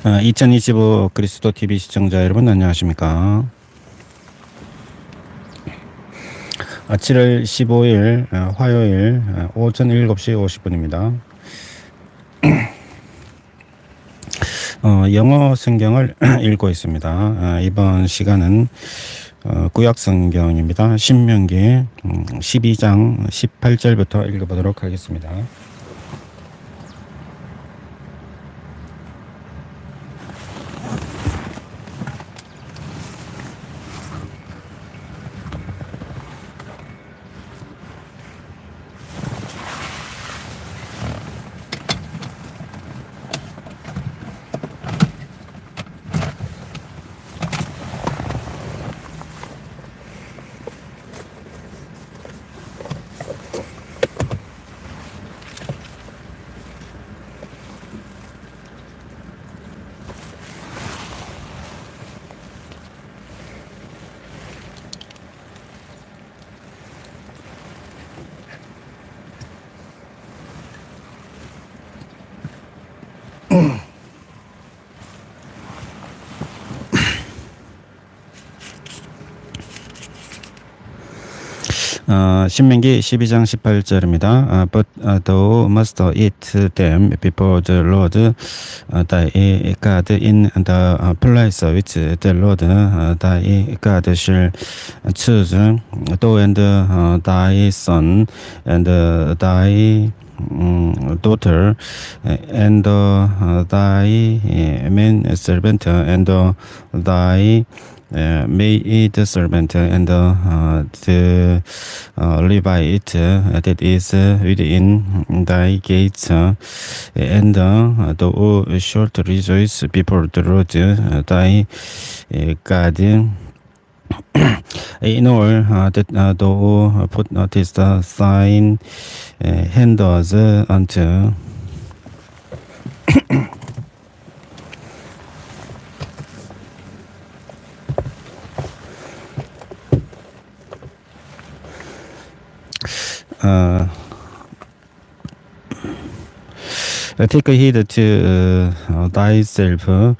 2025 그리스도 TV 시청자 여러분 안녕하십니까? 7월 15일 화요일 오전 7시 50분입니다. 영어 성경을 읽고 있습니다. 이번 시간은 구약 성경입니다. 신명기 12장 18절부터 읽어보도록 하겠습니다. 신명기 12장 18절입니다. But thou must eat them before the Lord thy God in the place which the Lord thy God shall choose, thou and thy son and thy daughter and thy man servant and thy maid servant and the Levite that is within thy gates, and thou shalt rejoice before the Lord thy God. In all that thou puttest thine hands unto. Take heed to thyself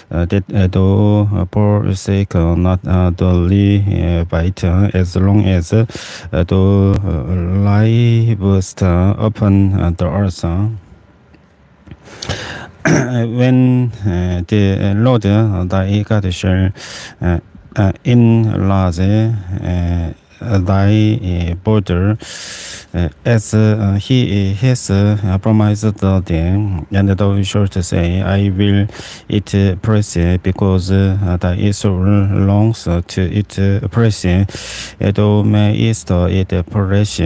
that thou forsake not the Levite as long as thou livest upon the earth. When the Lord thy God shall enlarge thy border as he has promised thee, and thou shalt say, I will eat praise because thy soul longs to eat praise, thou mayest eat praise.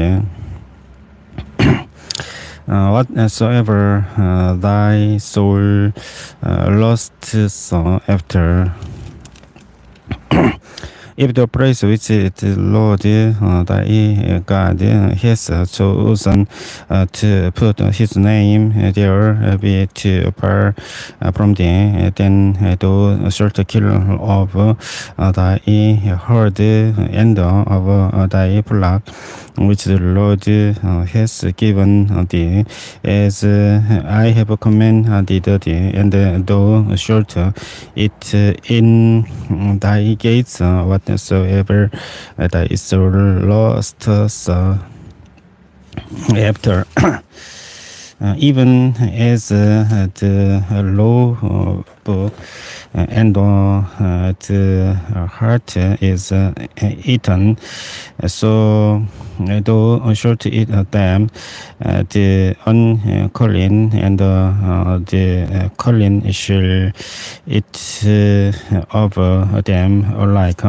Whatsoever thy soul lusts after, if the place which the Lord thy God has chosen to put his name there be too far from thee, then thou shalt kill of thy herd and of thy flock, which the Lord has given thee, as I have commanded thee, and thou shalt eat in thy gates whatsoever thy soul lusts after. Even as the law book and the heart is eaten, so thou shalt eat them. The unclean and the clean shall eat of them alike.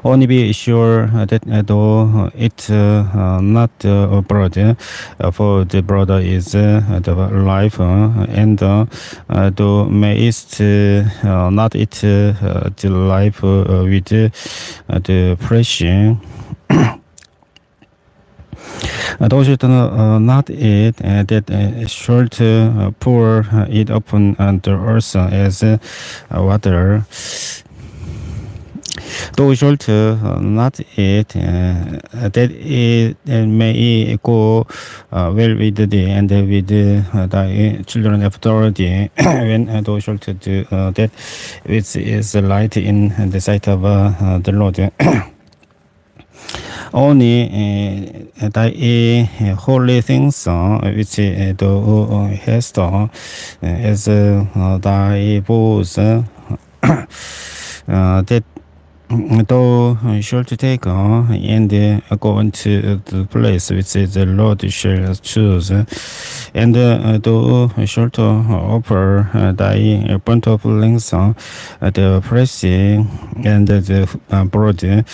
Only be sure that thou eat not bread, for the bread is the life, and thou mayest not eat the life with the flesh. Thou shalt not eat that shalt pour it upon the earth as water. Thou shalt not eat that it may go well with thee and with thy children after thee, when thou shalt do that which is light in the sight of the Lord. Only thy holy things which thou hast as thy vows, that thou shalt take and go unto the place which the Lord shall choose, and thou shalt offer thy burnt offerings, the flesh and the blood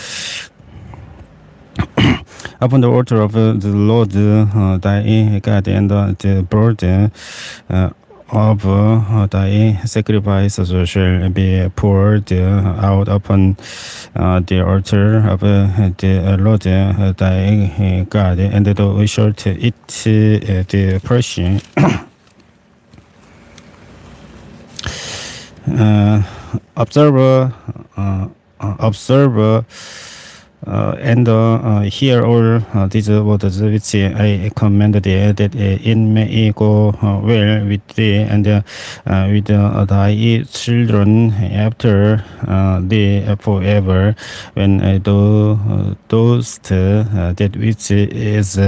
upon the altar of the Lord thy God, and the blood of thy sacrifices shall be poured out upon the altar of the Lord thy God, and thou shalt eat the portion. Observe and hear all these words which I command thee, that it may go well with thee and with thy children after thee forever, when thou doest that which is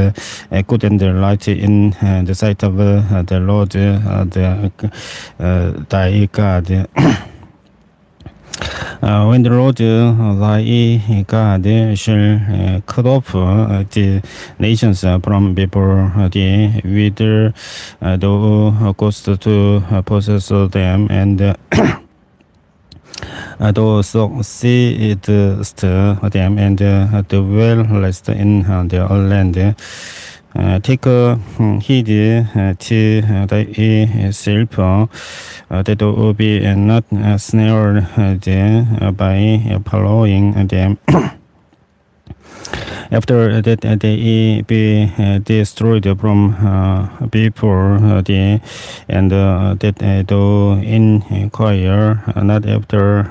good and right in the sight of the Lord thy God. When the Lord thy God shall cut off the nations from before thee, whither thou goest to possess them, and thou succeedest them, and dwellest in their land. Take heed to thyself, that thou be not snared by following them. After that they be destroyed from before thee, and that thou inquire not after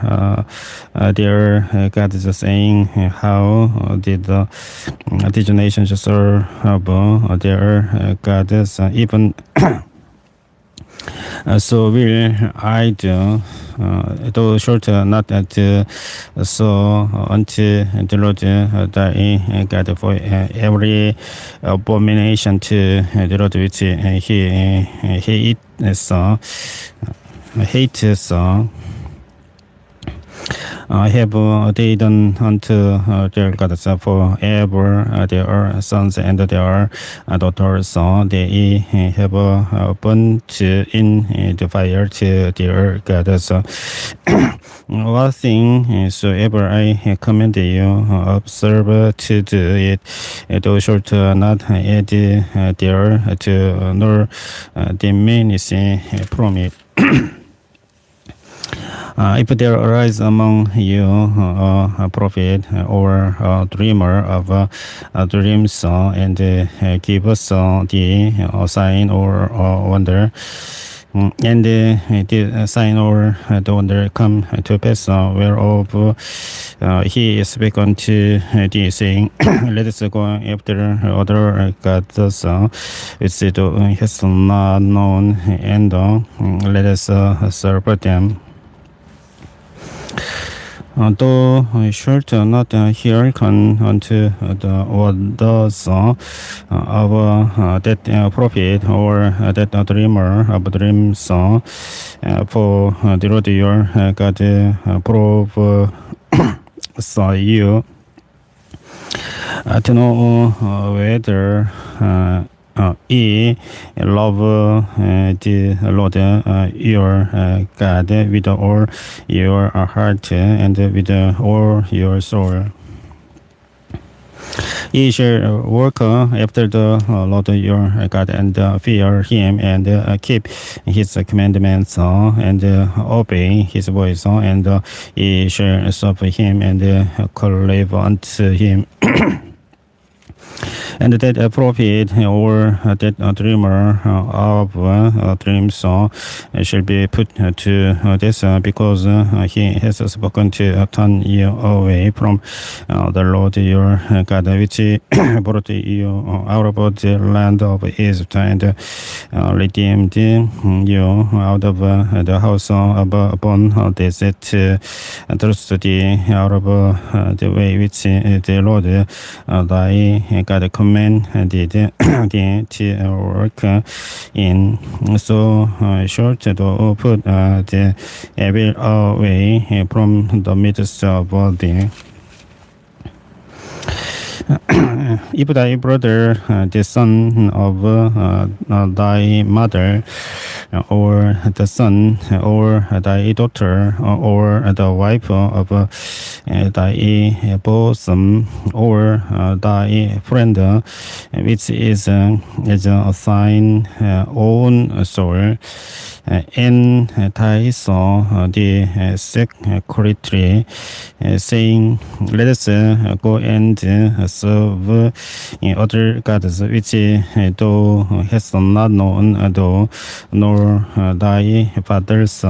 their gods, saying, how did these nations serve their gods? Even so will I do. Thou shalt not do so unto the Lord thy God, for every abomination to the Lord which he hates. I have ordained unto their gods forever their sons and their daughters. They have burnt in the fire to their gods. What thing soever I command you, observe to do it. Thou shalt not add thereto, nor diminish from it. If there arise among you a prophet or a dreamer of dreams, and give us the sign or wonder, and the sign or the wonder come to pass, whereof he spake unto thee, saying, let us go after other gods which thou hast not known, and let us serve them. Thou shalt not hearken unto the words of that prophet or that dreamer of dreams, for the Lord your God proves you to know whether ye love the Lord your God with all your heart and with all your soul. Ye shall walk after the Lord your God, and fear him, and keep his commandments, and obey his voice, and ye shall serve him, and cleave unto him. and that prophet or that dreamer of dreams shall be put to death because he has spoken to turn you away from the Lord your God, which brought you out of the land of Egypt and redeemed you out of the house of bondage to thrust thee out of the way which the Lord thy God commanded thee to work in. So shalt thou put the evil away from the midst of thee. If thy brother, the son of thy mother, or the son, or thy daughter, or the wife of thy bosom, or thy friend, which is thine own soul, and thy the secretary, saying, let us go and serve other gods which thou hast not known, thou nor thy fathers.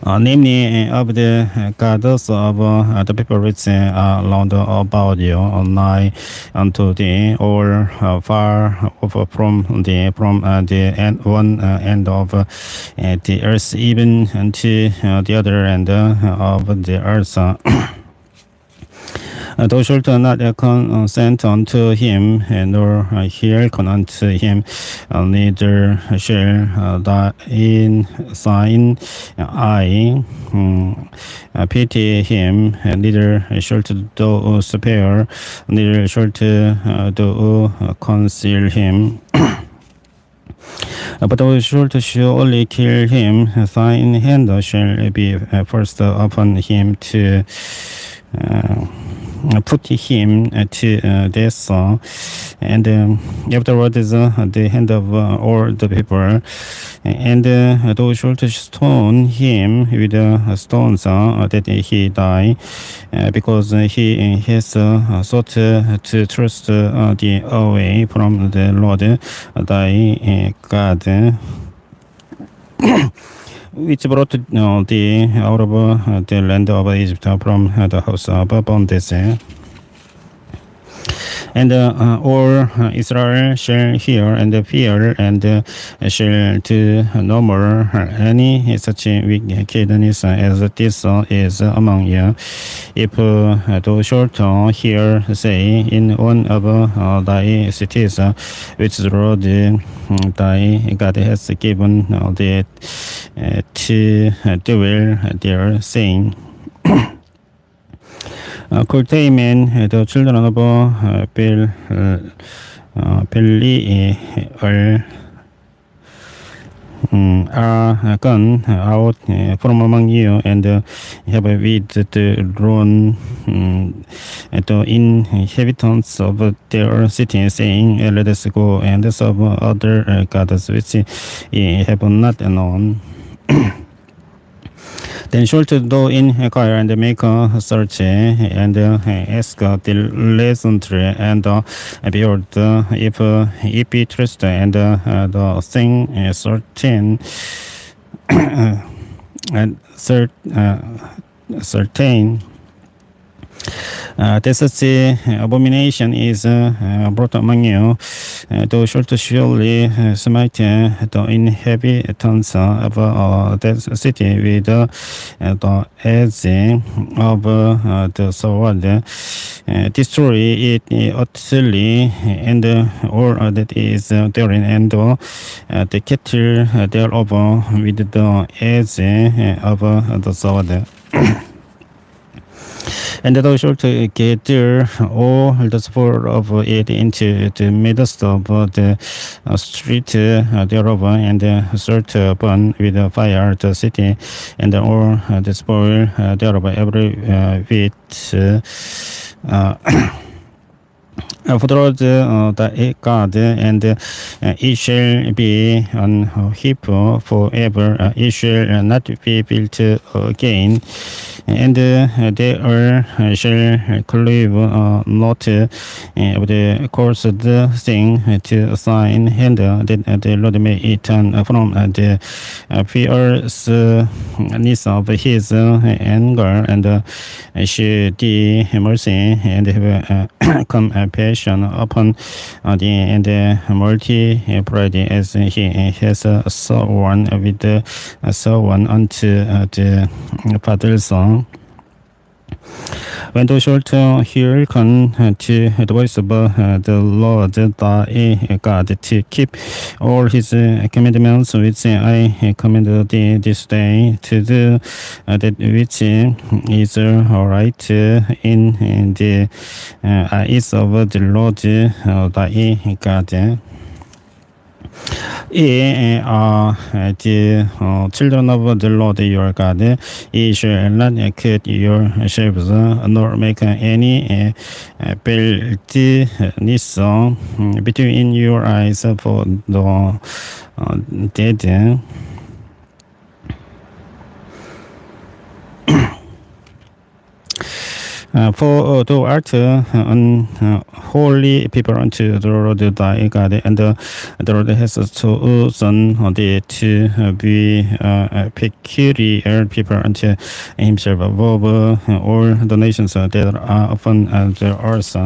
Namely of the gods of the people which are round about you, nigh unto thee, or far off from thee, from the one end of the earth, even unto the other end of the earth. Thou shalt not consent unto him, nor hearken unto him, neither shall thine eye pity him, neither shalt thou spare, neither shalt thou conceal him. But thou shalt surely kill him, thine hand shall be first upon him to put him to death, and afterwards the hand of all the people, and thou shalt stone him with stones that he die, because he has sought to thrust thee away from the Lord thy God, which brought thee out of the land of Egypt from the house of bondage. And all Israel shall hear and fear, and shall do no more any such wickedness as this is among you. If thou shalt hear say in one of thy cities, which the Lord thy God has given thee to dwell there, saying, Cultivating the children of Belial are gone out from among you, and have withdrawn the inhabitants of their city, saying, let us go and serve other gods which ye have not known. Then shalt thou inquire and make a search, and ask diligently, and behold, if it be trust, and the thing certain, and certain, that such abomination is brought among you, thou shalt surely smite the inhabitants of that city with the edge of the sword, destroy it utterly, and all that is therein, and the cattle thereof with the edge of the sword. And thou shalt gather all the spoil of it into the midst of the street thereof, and set upon with fire the city, and all the spoil thereof, every whit. For the Lord thy God, and it shall be an heap forever, it shall not be built again. and they are shall cleave not of the course the thing to sign and that the Lord may turn from the fierceness of his anger and show the mercy and have compassion upon the and multiplied as he has sworn with the sworn unto the father's son. When thou shalt hearken to the voice of the Lord thy God, to keep all his commandments which I command thee this day, to do that which is right in the eyes of the Lord thy God. Ye are the children of the Lord your God. Ye shall not cut yourselves, nor make any filthiness between your eyes for the dead. For thou art an holy people unto the Lord thy God, and the Lord has chosen thee to be a peculiar people unto himself above all the nations that are upon the earth.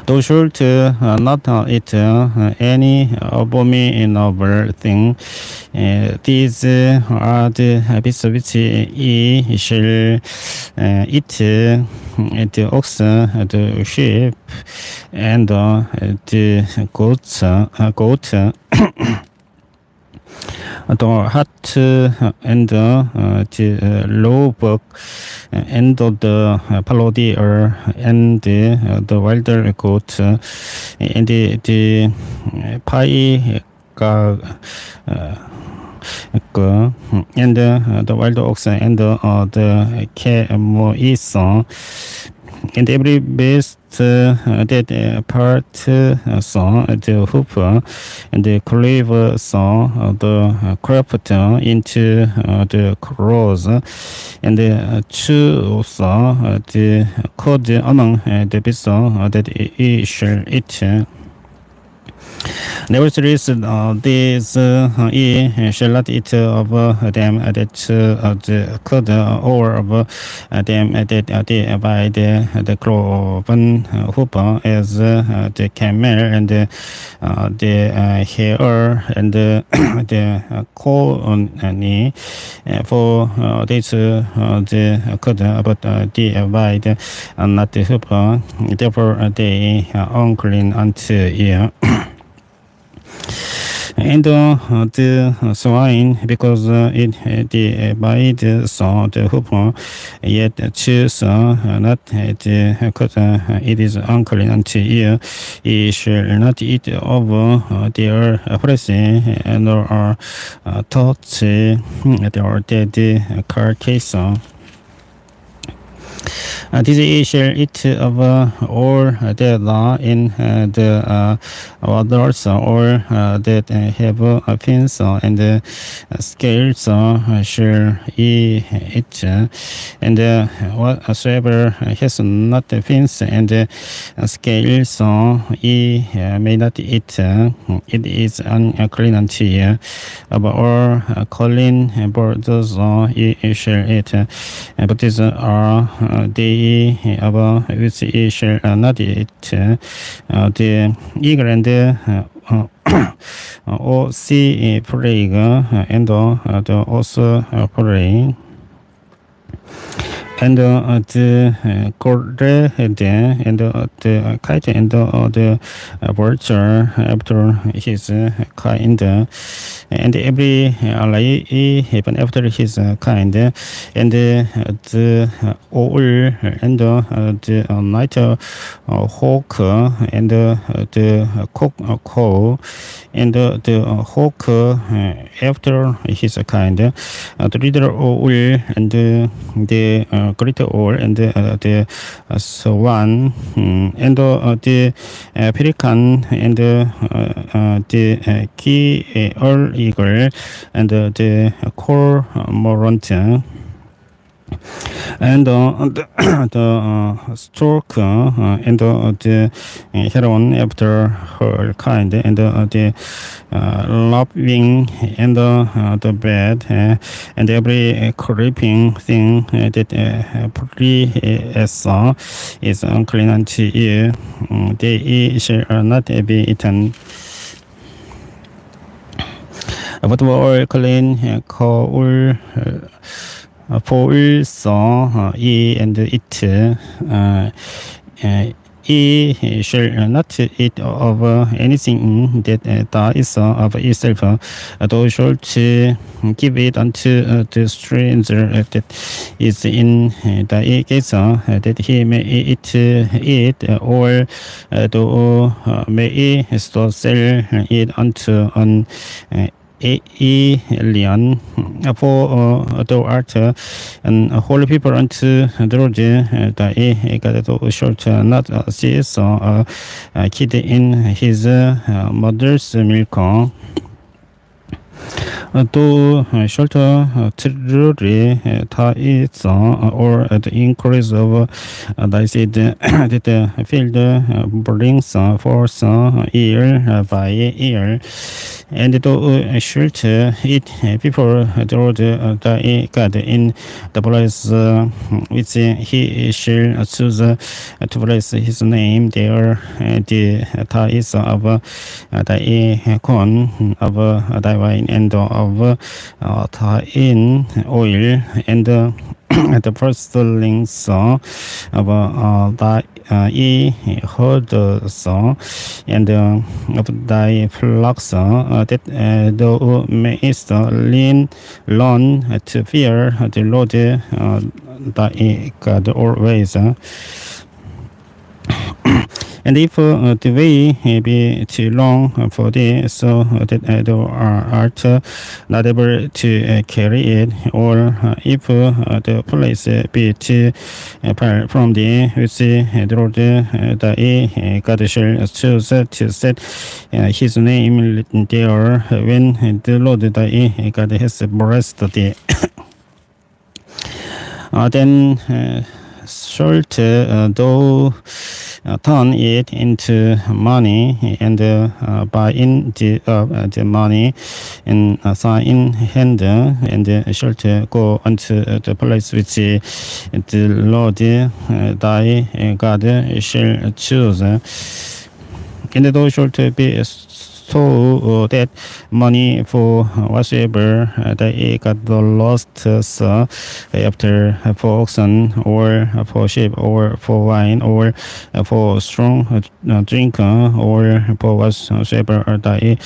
Thou shalt not eat any abominable thing. These are the beasts which ye shall eat: the ox, the sheep, and the goat. The hart and the roebuck and the fallow deer and the wild goat and the and the wild ox and the camel and every beast that part saw the hoof and the cleaver saw the craft into the crows and the chew saw the code among the beasts that ye shall eat. Nevertheless, these ye shall not eat of them that the cloth or of them that by the cloven hoof as the camel and the hare and the coney, for this the cloth but the by the not the hoof, therefore they are unclean unto you. And the swine, because it divide saw the hoof, yet choose not the cut, it is unclean unto you. Ye shall not eat of their flesh, nor touch their dead carcass. This ye shall eat of all that are in the waters, or that have fins and scales shall ye eat, and whatsoever has not fins and scales ye may not eat. It is unclean unto you. Of all clean birds ye shall eat, but these are they of which ye shall not eat: the eagle and or sea plague and the osprey and the corday and the kite and the vulture after his kind, and every lie even after his kind, and the owl and the night hawk and the cock and the hawk after his kind, the little owl and the great owl and the swan and the pelican and the key eagle and the cormorant and the stroke and the heroine after her kind and the loving and the bed and every creeping thing that is unclean unto you. They shall not be eaten. But all clean, cool, for ye and it ye shall not eat of anything that dies of itself. Thou shalt give it unto the stranger that is in thy gates, that he may eat it, or thou may so sell it unto an alien, for thou art an holy people unto the Lord thy God. Thou shalt not cease a kid in his mother's milk. To shelter truly tithes or the increase of thy seed that the field brings forth year by year, and to shelter it before the Lord thy God in the place which he shall choose to place his name there. The tithes of thy corn, of thy wine, and of in oil, and the firstlings of thy herds, and of thy flocks, that thou mayest learn to fear the Lord thy God always. And if the way be too long for thee, so that thou art not able to carry it, or if the place be too far from thee, which the Lord thy God shall choose to set his name there, when the Lord thy God has blessed thee, then shalt thou turn it into money, and buy in the money in sign in hand, and shalt go unto the place which the Lord thy God shall choose. And thou shalt be so that money for whatsoever thy God lost after for oxen, or for sheep, or for wine, or for strong drink, or for whatsoever thy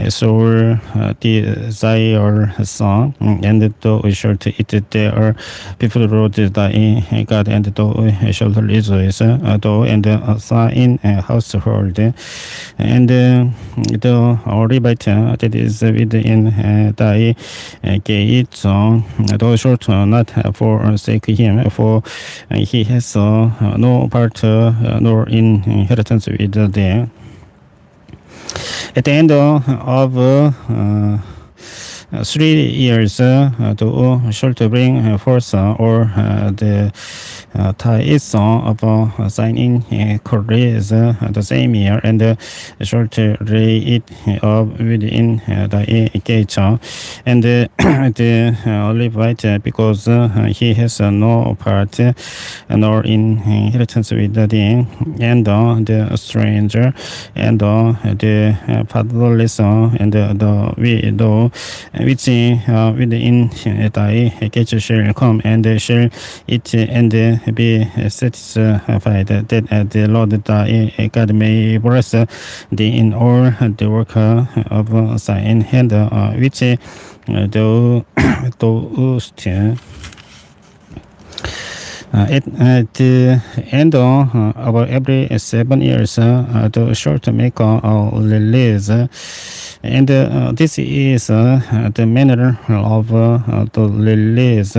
soul desires, and thou shalt eat there before the Lord thy God, and thou shalt rejoice, thou and thine household, and the Levite that is within thy gates. Thou shalt not forsake him, for he has no part nor inheritance with thee. At the end of 3 years, thou shalt bring forth or the tithes of thine increase the same year, and shalt lay it up within thy gates, and the Levite, because he has no part nor inheritance with thee, and the stranger, and the fatherless, and the widow, which within thy gates shall come, and shall eat and be satisfied, that the Lord thy God may bless thee in all the work of thine hand, which thou doest. At the end of every 7 years, thou shalt make a release. And this is the manner of the release.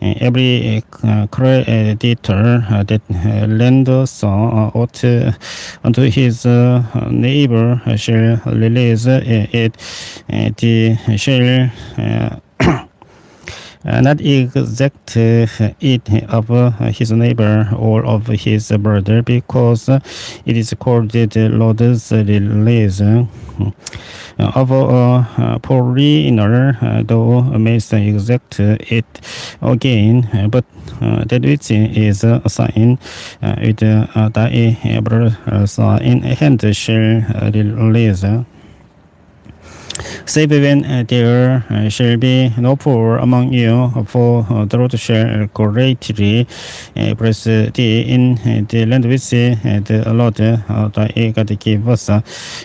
Every creditor that lends ought unto his neighbor shall release it. The shall not exact it of his neighbor or of his brother, because it is called the Lord's release. Of a foreigner, though makes exact it again, but that which is a sign with thy brother's in hand shall release. Save when there shall be no poor among you, for the Lord shall greatly bless thee in the land which the Lord thy God give us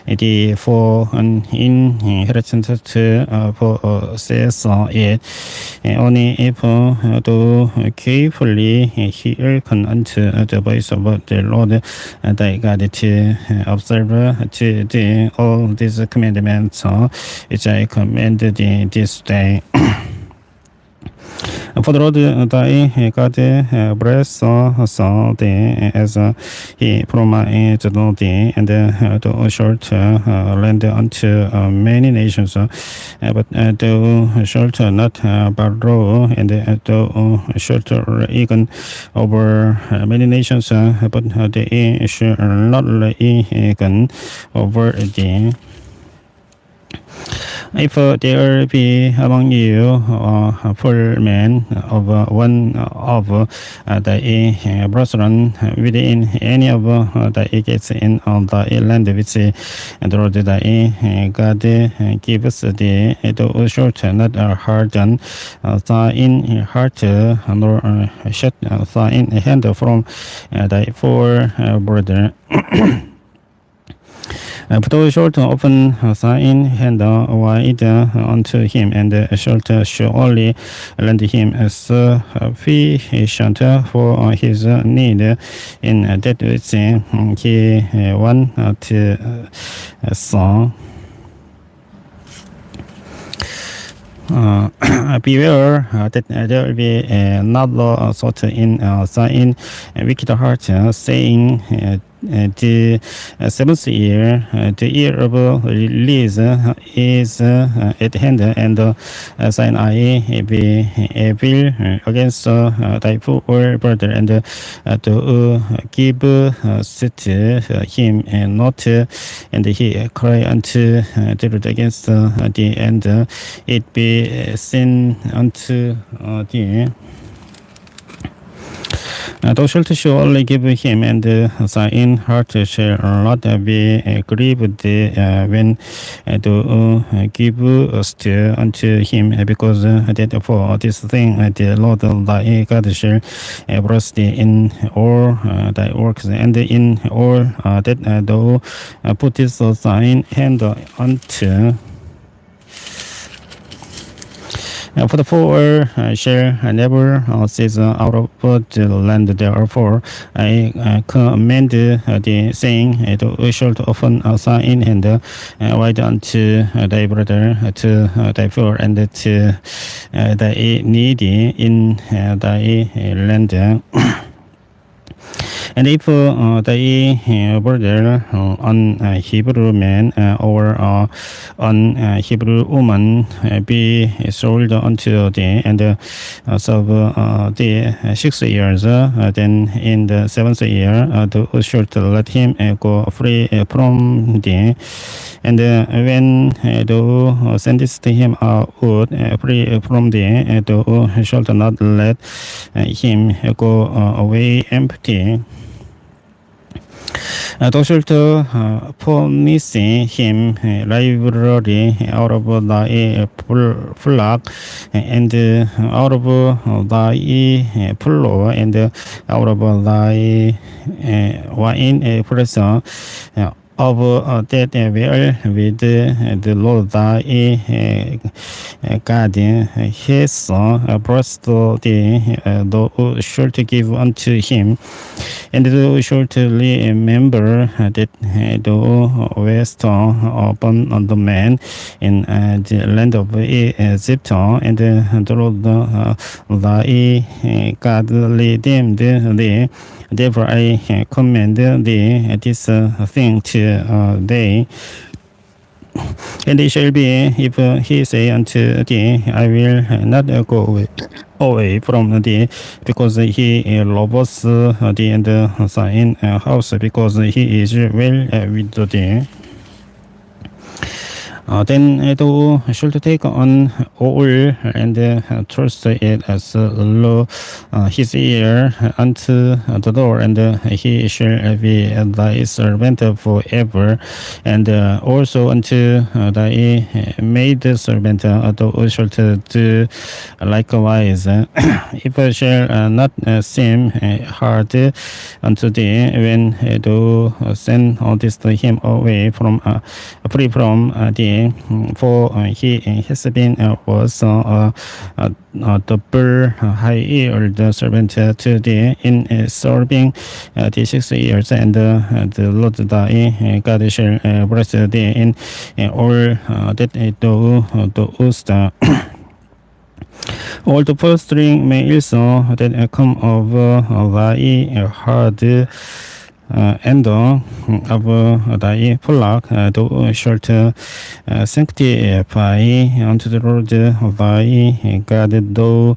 thee for an inheritance to possess it. Only if thou carefully hearken unto the voice of the Lord thy God to observe to do all these commandments which I command thee this day. For the Lord thy God bless thee as he promised thee, and thou shalt lend unto many nations, but thou shalt not borrow, and thou shalt reign over many nations, but they shall not reign over thee. If there be among you a poor man of one of thy brethren within any of thy gates in thy land which the Lord thy God gives thee, thou shalt not harden thine heart, nor shut thine hand from thy poor brother. But thou shalt open thine hand wide unto him, and shalt surely lend him sufficient for his need in that which he wanteth. Beware that there will be another sort in thine wicked heart, saying, the seventh year, the year of release is at hand, and thine eye be evil against thy poor brother, and to give to him not, and he cry unto the Lord against thee, and it be sin unto thee. Thou shalt surely give him, and thine heart shall not be grieved when thou givest unto him, because that for this thing the Lord thy God shall bless thee in all thy works, and in all that thou puttest thine hand unto. For the poor shall never cease out of the land. Therefore I command thee, saying, thou shalt often thine hand wide unto thy brother, to thy poor, and to thy needy in thy land. And if thy brother, an Hebrew man or an Hebrew woman, be sold unto thee, and serve thee 6 years, then in the 7th year thou shalt let him go free from thee. And when thou sendest him out free from thee, thou shalt not let him go away empty. Thou shalt promise him liberally out of thy flock, and out of thy floor, and out of thy wine press, of that well with the Lord thy God his blessed thee, thou shalt give unto him, and thou shalt remember that thou wast upon the man in the land of Egypt, and the Lord thy God redeemed thee. Therefore I command thee this thing today. And it shall be, if he say unto thee, I will not go away from thee, because he loveth thee, and thine house, because he is well with thee. Then thou should take on all and trust it as law his ear unto the Lord, and he shall be thy servant forever, and also unto thy maid servant thou shalt do likewise. If it shall not seem hard unto thee when thou sendest him away from free from thee, for he has been was a double hired servant to thee in serving thee 6 years, and the Lord thy God shall bless thee in all that thou doest. All the firstling males that come of thy hard and of thy flock thou shalt sanctify unto the Lord thy God. Thou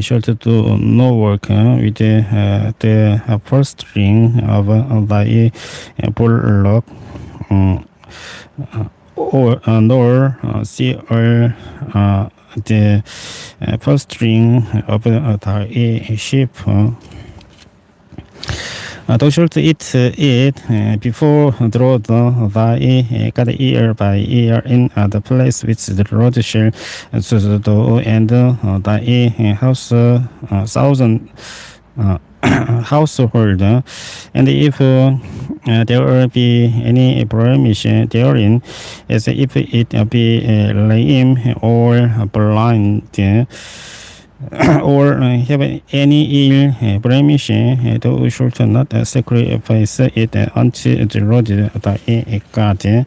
shalt do no work with the firstling of thy bullock, or nor see all the firstling of thy sheep. Thou shalt eat it before the Lord thy God year by year in the place which the Lord shall choose thou and thy house, thousand household. And if there be any blemish therein, as if it be lame or blind, or have any ill blemish, thou shalt not sacrifice it unto the Lord thy God.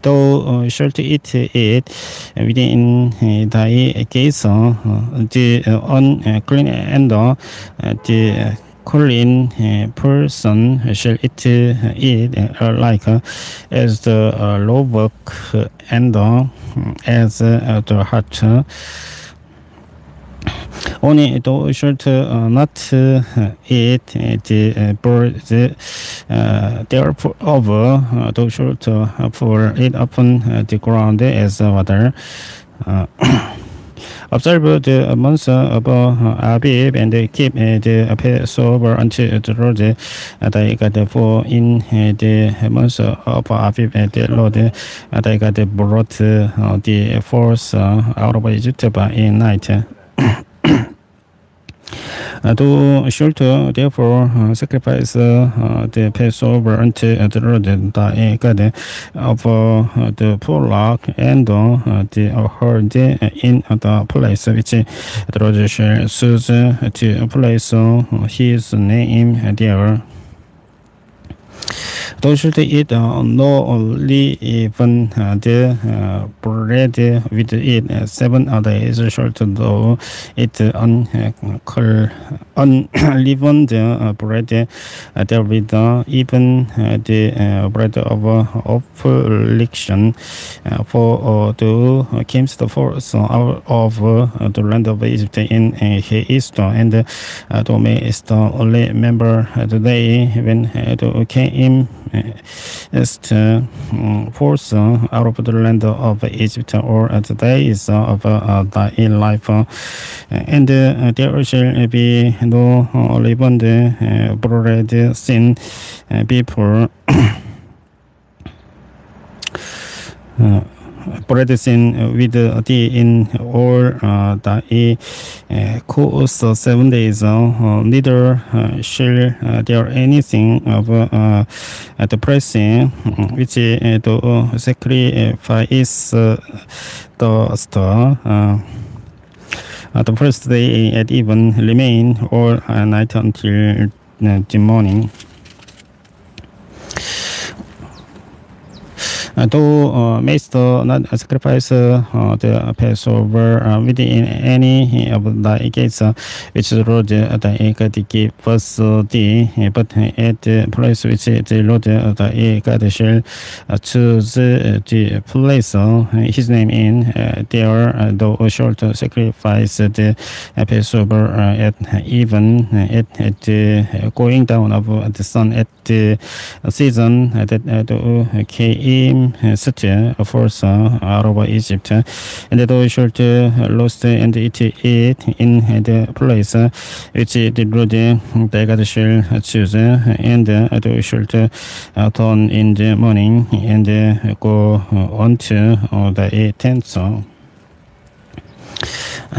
Thou shalt eat it within thy gates. The unclean and the clean person shall eat it alike, as the lowbuck and as the hart. Only thou shalt not eat the bird thereof. Thou shalt pour it upon the ground as water. Observe the months of Abib, and keep the Passover unto the Lord thy God, for in the months of Abib the Lord thy God brought the force out of Egypt by night. Thou shalt therefore sacrifice the Passover unto the Lord thy God of the flock and the herd in the place which the Lord shall choose to place his name there. Thou shalt eat no leaven the bread with it. 7 days shalt thou eat unleavened bread therewith, even the bread of affliction. For thou camest forth out of the land of Egypt in haste, and thou mayest remember the day when thou came forth out of the land of Egypt, or the days of thy life, and there shall be no leavened bread sin before bread sin with thee in all thy course 7 days. Neither shall there anything of the pressing which thou sacrifice the star the first day at even remain all night until the morning. though master not sacrifice the Passover within any of the gates which the Lord the give us but at the place which the Lord the God shall choose the place his name in there thou shalt sacrifice the Passover at even at the going down of the sun at the season that the came such a force out of Egypt, and thou shalt lost and eat it in the place which the Lord thy God shall choose, and thou shalt turn in the morning and go unto thy tents.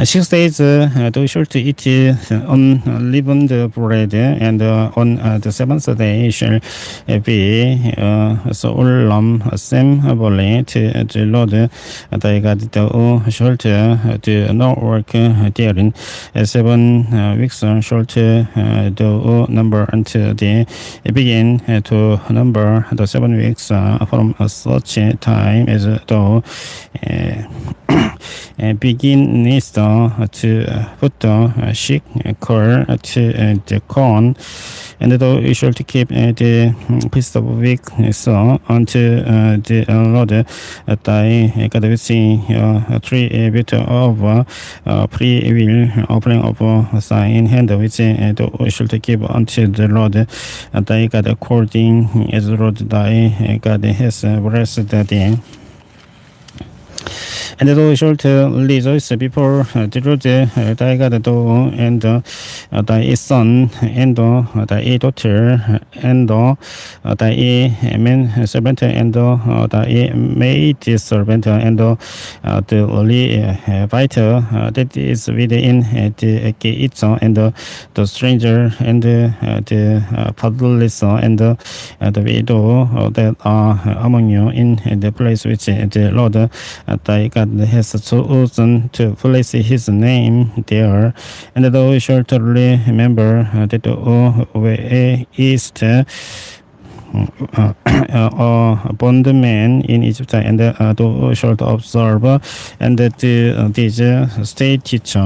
6 days thou shalt eat unleavened bread, and on the seventh day shall be solemn assembly to the Lord thy God. Thou shalt do no work therein. 7 weeks shalt thou number until the begin to number the 7 weeks from such time as thou beginnest to put the shekel to the corn, and thou shalt keep the feast of weeks unto the Lord thy God with 3 bit of free will offering of thine hand, which thou shalt give unto the Lord thy God according as the Lord thy God has blessed thee. And thou shalt rejoice before the Lord thy God, thou and thy son, and thy daughter, and thy man servant, and thy maid servant, and the Levite that is within the gates, and the stranger, and the fatherless, and the widow that are among you in the place which the Lord thy God has chosen to place his name there. And thou shalt remember that thou wast a bondman in Egypt, and thou shalt observe and these statutes.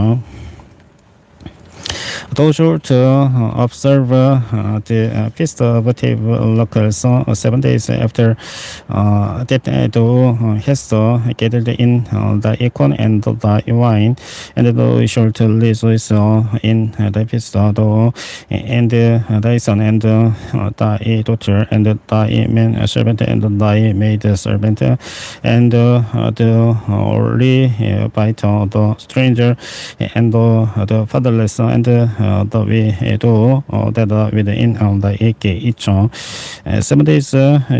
Thou shalt observe the feast of tabernacles 7 days after that thou hast gathered in thy corn and thy wine, and thou shalt rejoice in thy feast, thou and thy son, and thy daughter, and thy man servant, and thy maid servant, and the Levite, the stranger, and the fatherless, and the widow that are within thy gate. 7 days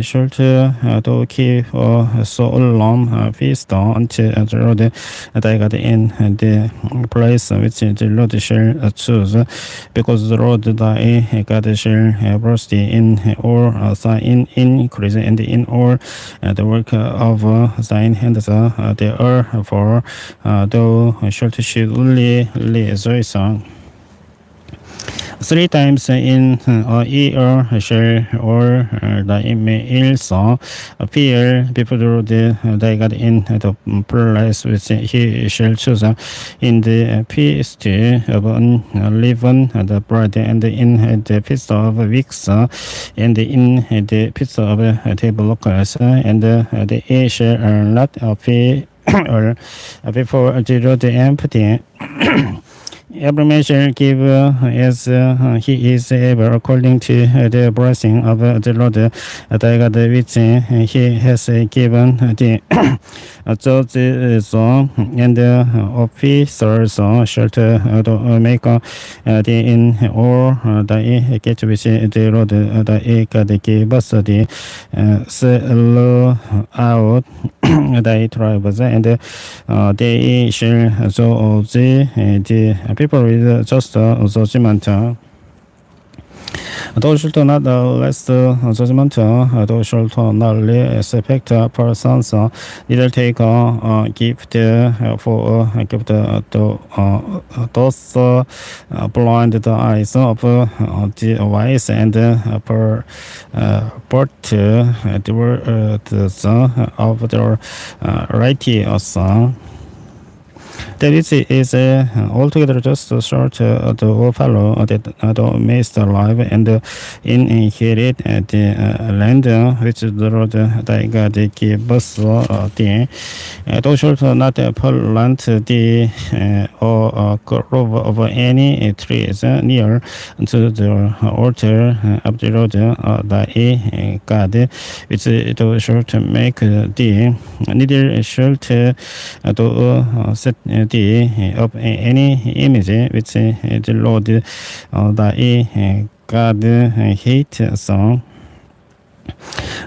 shalt thou keep a solemn feast unto the Lord thy God in the place which the Lord shall choose, because the Lord thy God shall bless thee in all thine increase and in all the work of thine hands. Therefore thou shalt surely rejoice. 3 times in a year shall all thy males appear before the Lord thy God in the place which he shall choose, in the feast of unleavened bread, and in the feast of weeks, and in the feast of tabernacles, and they shall not appear before the Lord empty. Every man shall give as he is able, according to the blessing of the Lord thy God, which he has given the judges and officers shall make thee in all thy gates which the Lord thy God gave us thee, sell out thy tribes, and they shall judge the people with just judgment. Thou shalt not less judgment, thou shalt not respect persons, neither take a gift for a gift, thus blind the eyes of the wise and pervert the words of their righteous. David is altogether just short to follow that thou mayst live and inherit the land which the Lord thy God gives thee. Thou shalt not plant thee or grove of any trees near to the altar of the Lord thy God, which thou shalt make thee. Neither shalt thou set thee up any image which the Lord thy God hates.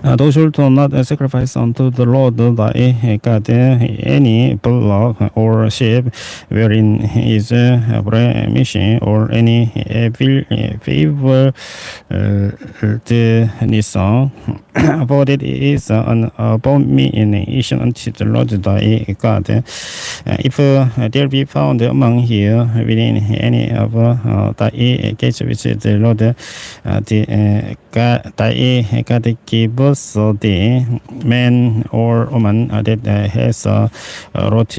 Thou shalt not sacrifice unto the Lord thy God any bullock or sheep wherein is blemish or any favour for it is an abomination unto the Lord thy God. If there be found among you within any of thy gates which the Lord thy God gives thee, man or woman that has wrought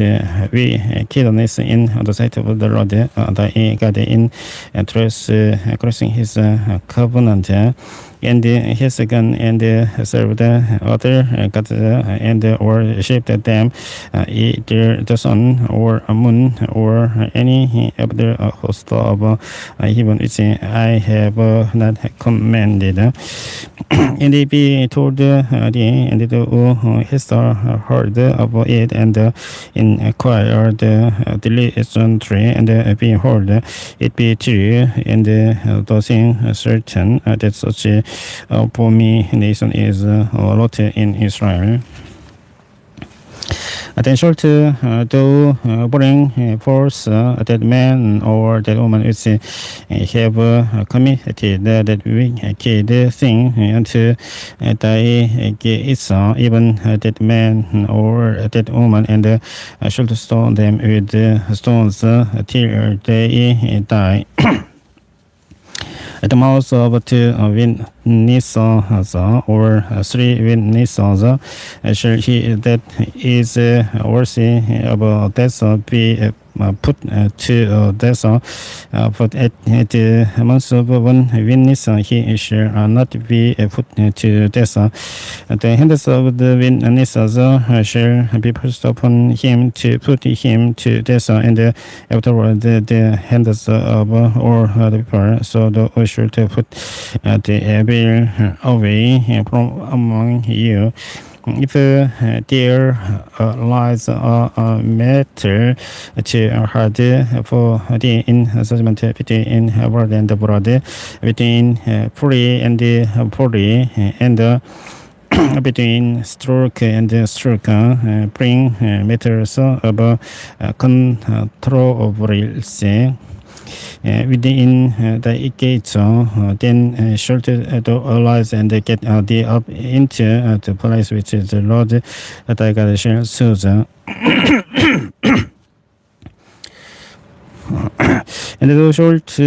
wickedness in the sight of the Lord thy God in transgressing his covenant, and his gun and served other gods and worshipped them, either the sun or moon or any of the host of heaven which I have not commanded. And it be told thee, and thou hast heard of it, and inquired diligently, and behold, it be true, and thou thing certain, that such abomination is wrought in Israel. Then shalt thou bring forth that man or that woman which have committed that wicked thing unto thy gates, even that man or that woman, and shalt stone them with stones till they die. At the mouth of two witnesses or three witnesses shall he that is worthy of death be put to death, but at the mouth of one witness he shall not be put to death. The hands of the witnesses shall be pressed upon him to put him to death, and afterward the hands of all the people. So thou shalt put the evil away from among you. If there lies a matter too hard for thee in judgment between word and blood, between free and free, and between stroke and stroke, bring matters of controversy within the gates, then shalt thou arise and get thee up into the place which the Lord thy God shall choose. And thou shalt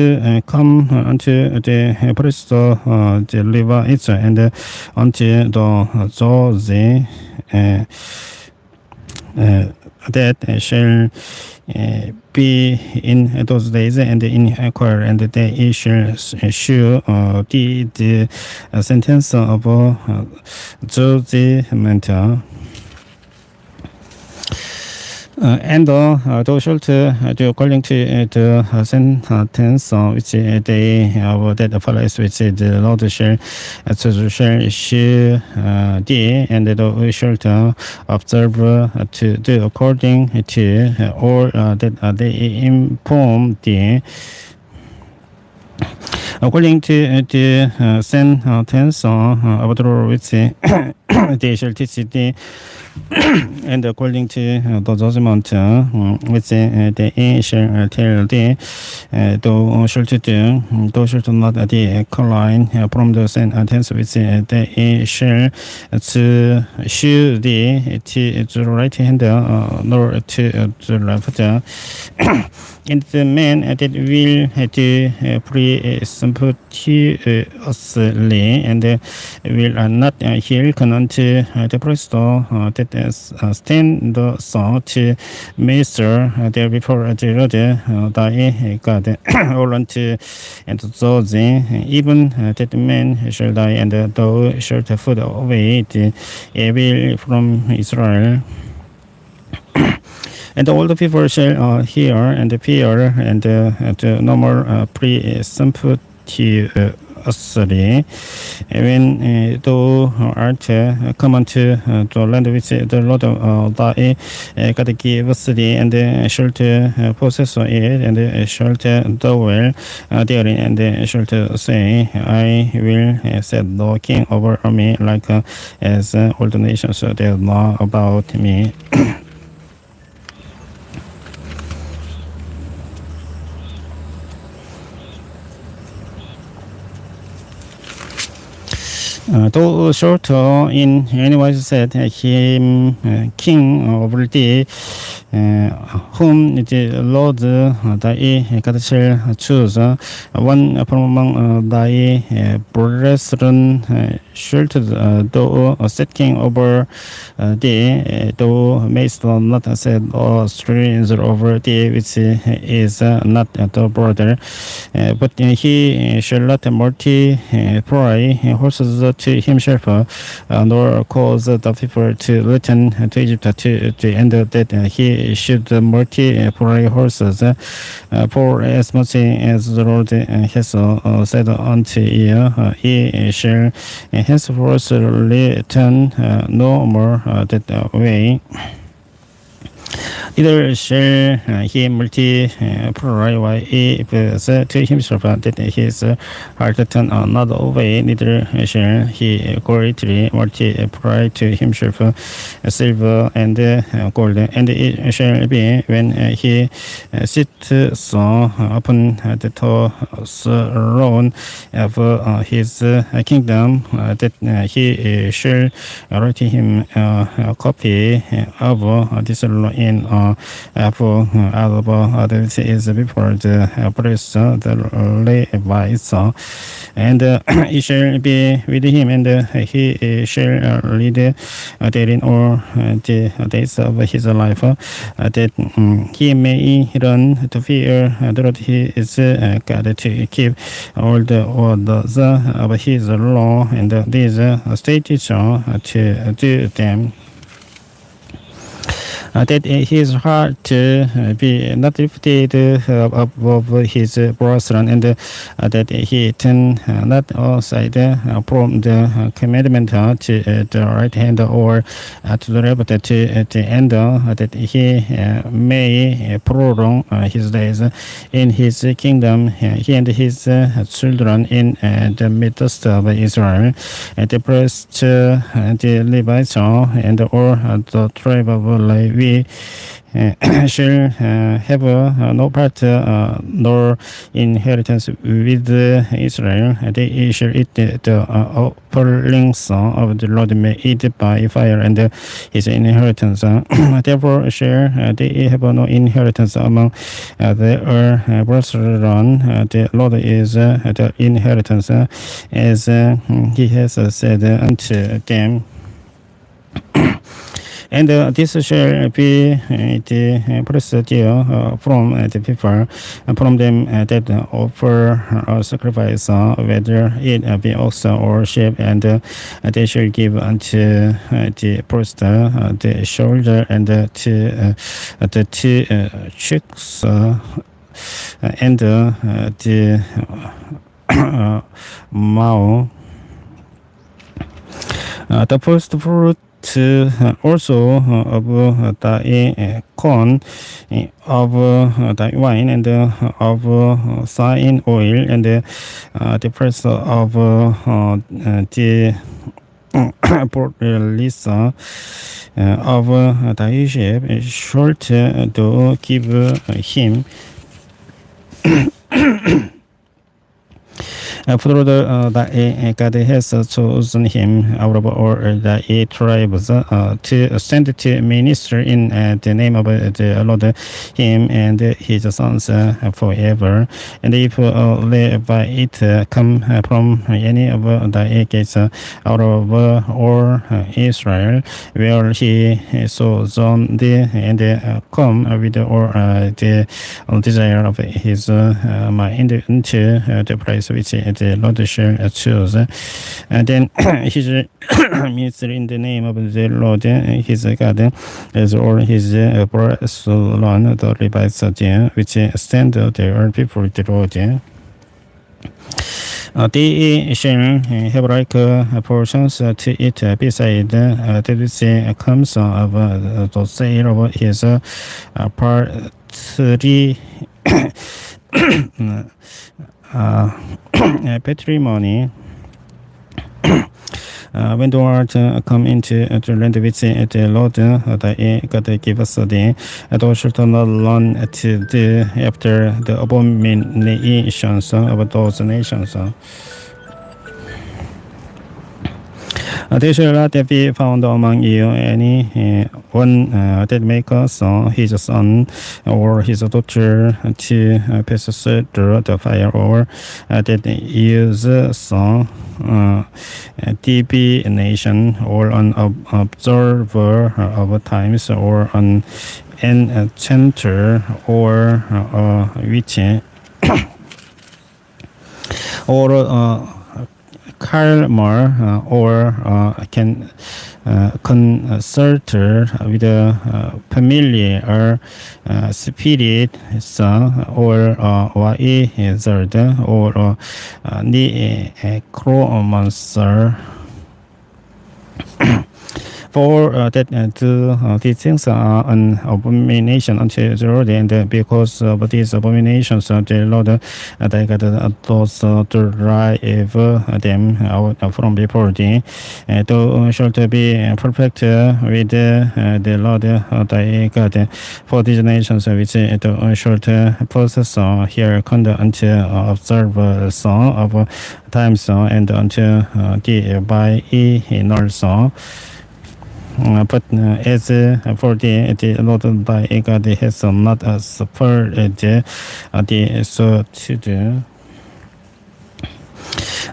come unto the priest, the Levites, and unto the judge that shall be in those days, and inquire, and they shall shew thee the sentence of judgment. And thou shalt do according to the sentence which they have that follows, which the Lord shall shew thee, and thou shalt observe to do according to all that they inform thee. According to the sentence of the law, which they shall teach the and according to the judgment which they shall tell thee, thou shalt do, thou shalt not decline from the sentence which they shall to shew thee to the right hand nor to the left. And the man that will do presumptuously and will not hearken unto the priest that stand so to minister there before the Lord thy God, all unto and judge, even that man shall die, and thou shalt put away the evil from Israel. And all the people shall hear and fear, and no more presumptuously when thou art come unto the land which the Lord thy God gives thee, and shalt possess it, and shalt dwell therein, and shalt say, I will set the king over me, like as all the nations that know about me. Though short in any wise said him king over thee, whom the Lord thy God shall choose, one from among thy brethren shalt thou set king over thee. Thou mayst not set a stranger over thee, which is not the brother, but he shall not multiply horses to himself, nor cause the people to return to Egypt to the end that he should multiply horses. For as much as the Lord has said unto you, he shall henceforth return no more that way. Neither shall he multiply while he is to himself that his heart turn another way, neither shall he greatly multiply to himself silver and gold. And it shall be when he sits upon the throne of his kingdom that he shall write him a copy of this law in for others is before the priest, the Levites, and it shall be with him, and he shall lead therein all the days of his life, that he may learn to fear the Lord his God, to keep all the orders of his law and these statutes to do them. That his heart be not lifted above his brethren, and that he turn not aside from the commandment to the right hand or to the left to the end, that he may prolong his days in his kingdom, he and his children in the midst of Israel. And the priest, the Levites, and all the tribe of Levi shall have no part nor inheritance with Israel. They shall eat the offerings of the Lord may eat by fire, and his inheritance. Therefore shall they have no inheritance among their brethren. The Lord is the inheritance, as he has said unto them. And this shall be the procedure from the people, from them that offer a sacrifice, whether it be ox or sheep, and they shall give unto the priest the shoulder and the two cheeks and the maw. The first fruit to also of the corn, of the wine, and of sign oil, and the price of the Lisa of the Egypt should to give him for the God has chosen him out of all the 8 tribes to send to minister in the name of the Lord, him and his sons forever. And if Levite come from any of the gates out of all Israel, where he sojourned, and come with all the desire of his mind into the place which the Lord shall choose. And then his ministry in the name of the Lord his God, as all his brethren, the Levites there, which stand there before the Lord. They shall have like portions to eat beside the which comes of the sale of his partly patrimony. When thou art come into the land which the Lord thy God give us thee, thou shalt not learn to do after the abominations of those nations. There shall not be found among you any one that makes his son or his daughter to pass through the fire, or that uses divination, or an observer of times, or an enchanter, or a witch, or calmer, or can consulter with a familiar spirit, or wizard, or necromancer. For that these things are an abomination unto the Lord, and because of these abominations, the Lord thy God does drive them out from before thee. Thou shalt be perfect with the Lord thy God. For these nations which thou shalt possess here conduct unto observe song of times, and unto thee by eternal. But as for the Lord thy God has not spared the solitude.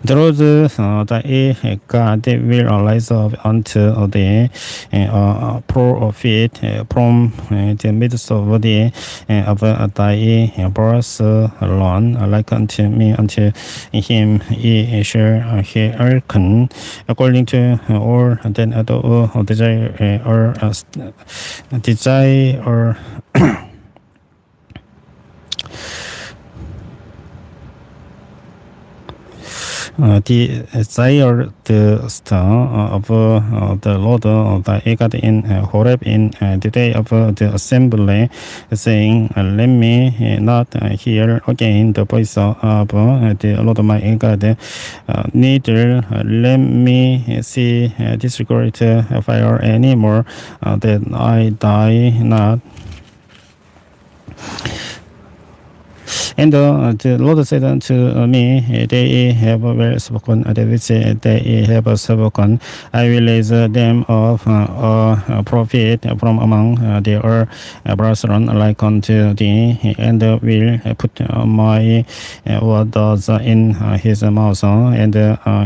The Lord thy God will rise up unto thee a prophet from the midst of thee, of thy brethren, like unto me. Unto him ye shall hearken, according to all that thou desire, or desire the star of the Lord thy God in Horeb in the day of the assembly, saying, let me not hear again the voice of the Lord my God, neither let me see this great fire anymore, that I die not. And the Lord said unto me, they have well spoken, that which they have spoken. I will raise them up a prophet from among their brethren, like unto thee, and will put my words in his mouth, and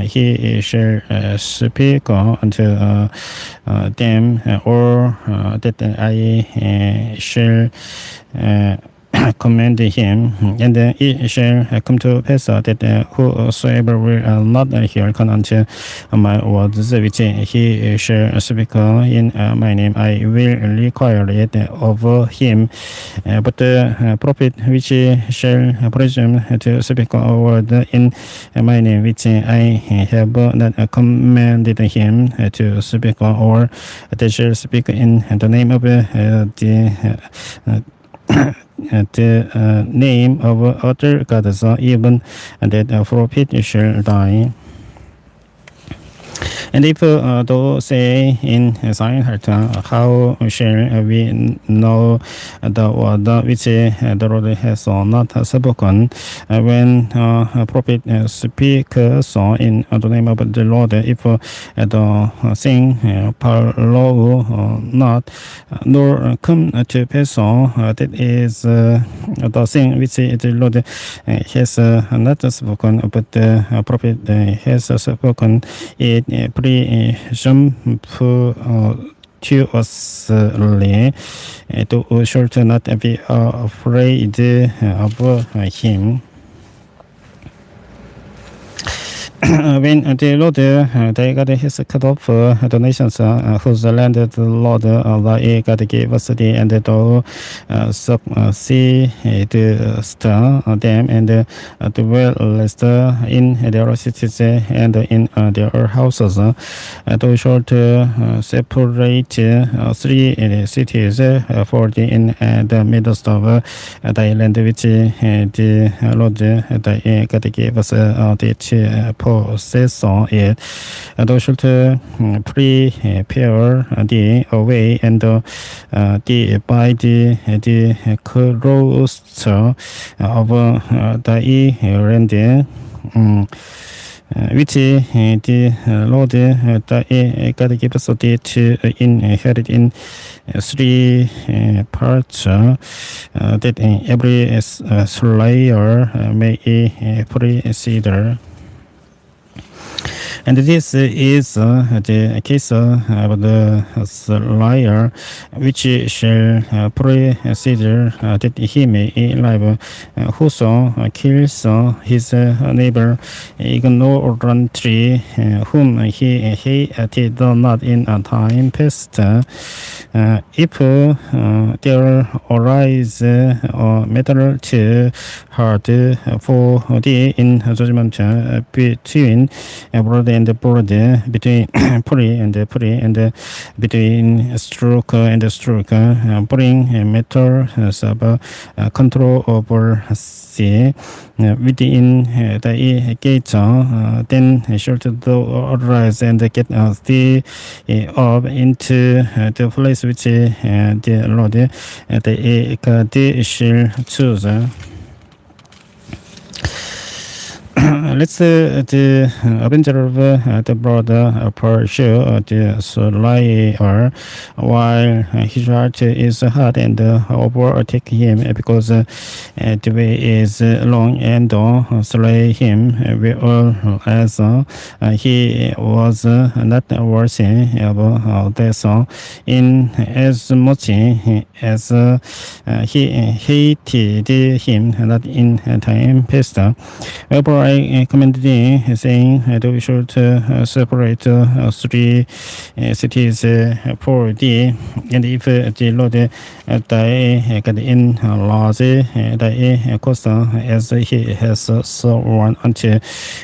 he shall speak unto them, or that I shall command him, and it shall come to pass that whosoever will not hear unto my words which he shall speak in my name, I will require it of him. But the prophet which shall presume to speak a word in my name which I have not commanded him to speak, or they shall speak in the name of the name of other gods, even that prophet shall die. And if thou say in thine heart, how shall we know the word which the Lord has not spoken? When a prophet speaks in the name of the Lord, if the thing follow not, nor come to pass, that is the thing which the Lord has not spoken, but the prophet has spoken it presumptuously, thou shalt not be afraid of him. When the Lord thy God has cut off the nations whose land the Lord thy God gave us thee, and thou succeedest them, and dwellest in their cities and in their houses, thou shalt separate 3 cities for thee in the midst of thy land which the Lord thy God gave us thee to possess it. Thou shalt prepare thee a way, and divide the coast of thy land, which the Lord thy God gives thee to inherit in 3 parts, that every slayer may precede. And this is the case of the slayer, which shall precede that he may live. Whoso kills his neighbor ignorantly, whom he hated not in a time past, if there arise a matter too hard for thee in judgment between brother and brother, between prey and prey, and between stroke and stroke, bring matters of controversy within thy gates, then shalt thou arise and get thee up into the place which the Lord thy God shall choose. Let's the avenger of the brother pursue the slayer while his heart is hard, and overtake him, because the way is long, and slay him, whereas he was not worthy of death, in as much as he hated him not in time past. Wherefore I command thee, saying, thou shalt separate 3 cities for thee, and if the Lord thy God enlarge thy coast, as he has sworn unto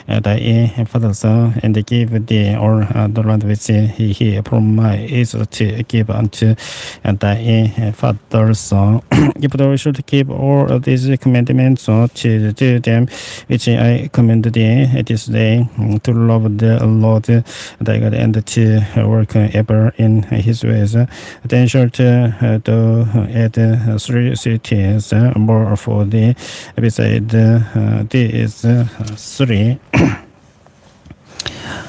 thy fathers, and give thee all the land which he promised to give unto thy fathers, if thou shalt keep all of these commandments to do them, which I command thee this day, to love the Lord thy God, and to work ever in his ways, then shalt thou add 3 cities more for thee beside these 3.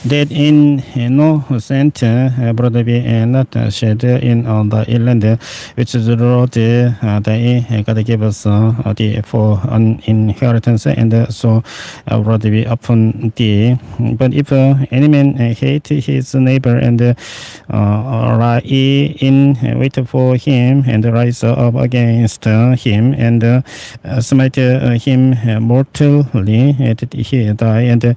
that in no scent blood be not shed in the land which the Lord thy God gave us for an inheritance, and so blood be upon thee. But if any man hate his neighbor and lie in wait for him and rise up against him and smite him mortally, that he die and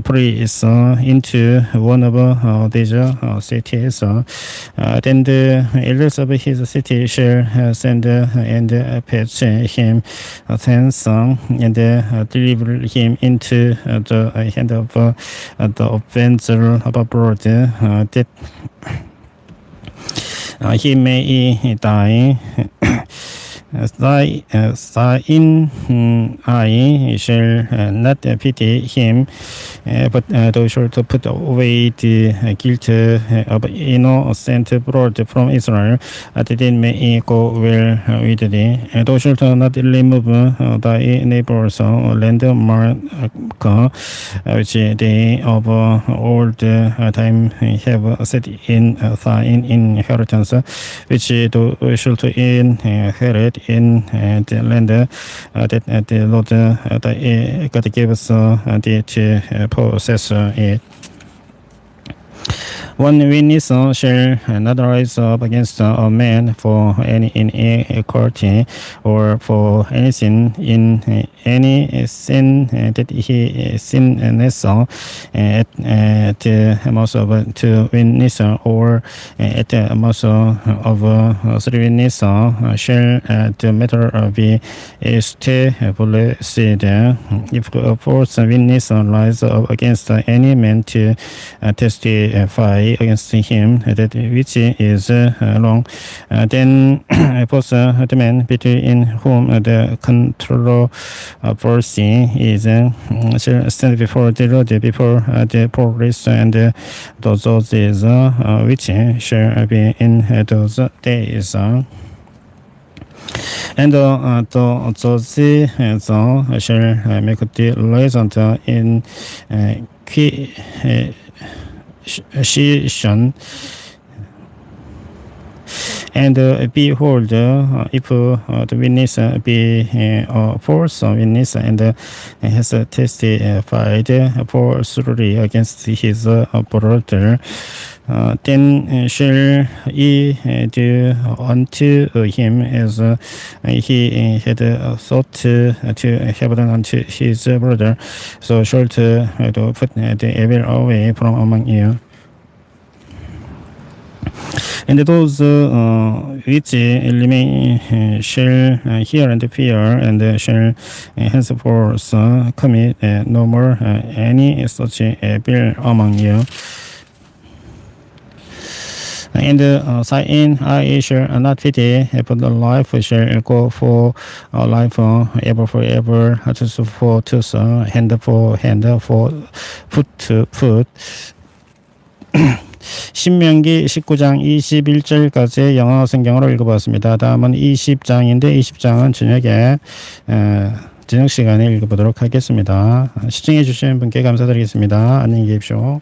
praise into one of these cities, then the elders of his city shall send and fetch him thence and deliver him into the hand of the offender abroad, that he may die. Thine eye shall not pity him, but thou shalt put away the guilt of innocent blood from Israel, that it may go well with thee. Thou shalt not remove thy neighbor's landmark, which they of old time have set in thine inheritance, which thou shalt inherit in the land that the Lord thy God gave us thee to possess it. One witness shall not rise up against a man for any iniquity or for any sin in any sin that he sinneth, at the most of two witnesses or at the most of three witnesses shall the matter be established. If a fourth witness rise up against any man to testify against him that which is wrong, then both the man between whom the controversy is shall stand before the Lord, before the police and the judges, which shall be in those days. And the judges shall make the legend in question. And behold, if the witness be a false witness and has testified falsely against his brother, then shall he do unto him as he had thought to have done unto his brother. So shalt thou put the evil away from among you. And those which remain shall hear and fear, and shall henceforth commit no more any such evil among you. And thine eye shall not pity, but the life shall go for life, ever for ever, tooth for tooth, hand for hand, for foot to foot. 신명기 19장 21절까지 영어 성경으로 읽어보았습니다. 다음은 20장인데 20장은 저녁 시간에 읽어보도록 하겠습니다. 시청해 주신 분께 감사드리겠습니다. 안녕히 계십시오.